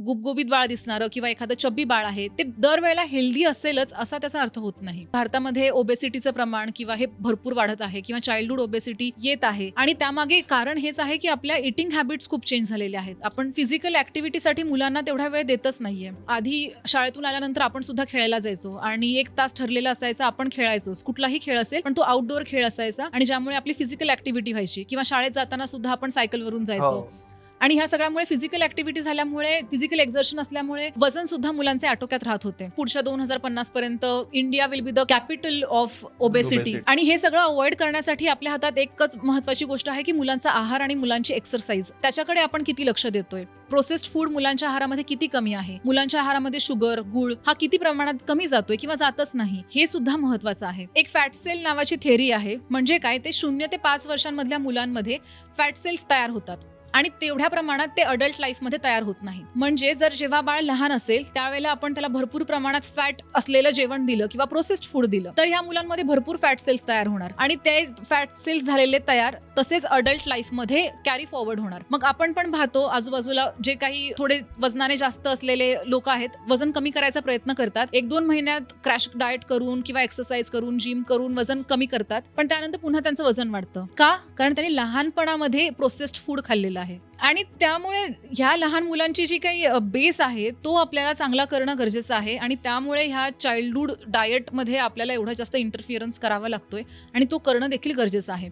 गुबगुबीत बाळ दिसणारं किंवा एखादं चब्बी बाळ आहे ते दरवेळेला हेल्दी असेलच असा त्याचा अर्थ होत नाही. भारतामध्ये ओबेसिटीचं प्रमाण किंवा हे भरपूर वाढत आहे किंवा चाइल्डहुड ओबेसिटी येत आहे आणि त्यामागे कारण हेच आहे की आपल्या इटिंग हॅबिट्स खूप चेंज झालेले आहेत. आपण फिजिकल ऍक्टिव्हिटीसाठी मुलांना तेवढा वेळ देतच नाहीये. आधी शाळेतून आल्यानंतर आपण सुद्धा खेळायला जायचो आणि 1 तास ठरलेला असायचा, आपण खेळायचो. कुठलाही खेळ असेल पण तो आउटडोअर खेळ असायचा आणि ज्यामुळे आपली फिजिकल ऍक्टिव्हिटी व्हायची किंवा शाळेत जाताना सुद्धा आपण सायकलवरून जायचो. आणि ह्या सगळ्यामुळे फिजिकल ऍक्टिव्हिटी झाल्यामुळे, फिजिकल एक्झर्शन असल्यामुळे वजन सुद्धा मुलांचे आटोक्यात राहत होते. पुढच्या 2050 पर्यंत India will be the capital of obesity. आणि हे सगळं अवॉइड करण्यासाठी आपल्या हातात एकच महत्वाची गोष्ट आहे की मुलांचा आहार आणि मुलांची एक्सरसाइज, त्याच्याकडे आपण किती लक्ष देतोय. प्रोसेस्ड फूड मुलांच्या आहारामध्ये किती कमी आहे, मुलांच्या आहारामध्ये शुगर, गुळ हा किती प्रमाणात कमी जातोय किंवा जातच नाही, हे सुद्धा महत्वाचं आहे. एक फॅट सेल नावाची थेअरी आहे. म्हणजे काय, ते 0 ते 5 वर्षांमधल्या मुलांमध्ये फॅट सेल्स तयार होतात आणि तेवढ्या प्रमाणात ते अडल्ट लाईफमध्ये तयार होत नाही. म्हणजे जर जेव्हा बाळ लहान असेल त्यावेळेला आपण त्याला भरपूर प्रमाणात फॅट असलेलं जेवण दिलं किंवा प्रोसेस्ड फूड दिलं तर ह्या मुलांमध्ये भरपूर फॅट सेल्स तयार होणार आणि ते फॅट सेल्स झालेले तयार तसेच अडल्ट लाईफमध्ये कॅरी फॉरवर्ड होणार. मग आपण पण पाहतो आजूबाजूला जे काही थोडे वजनाने जास्त असलेले लोक आहेत, वजन कमी करायचा प्रयत्न करतात, 1-2 महिन्यात क्रॅश डाएट करून किंवा एक्सरसाइज करून, जिम करून वजन कमी करतात, पण त्यानंतर पुन्हा त्यांचं वजन वाढतं. का? कारण त्यांनी लहानपणामध्ये प्रोसेस्ड फूड खाल्लेलं आहे. आणि त्यामुळे ह्या लहान मुलांची जी काही बेस आहे तो आपल्याला चांगला करणं गरजेचं आहे आणि त्यामुळे ह्या चाइल्डहुड डाएटमध्ये आपल्याला एवढा जास्त इंटरफिअरन्स करावा लागतोय आणि तो करणं देखील गरजेचं आहे.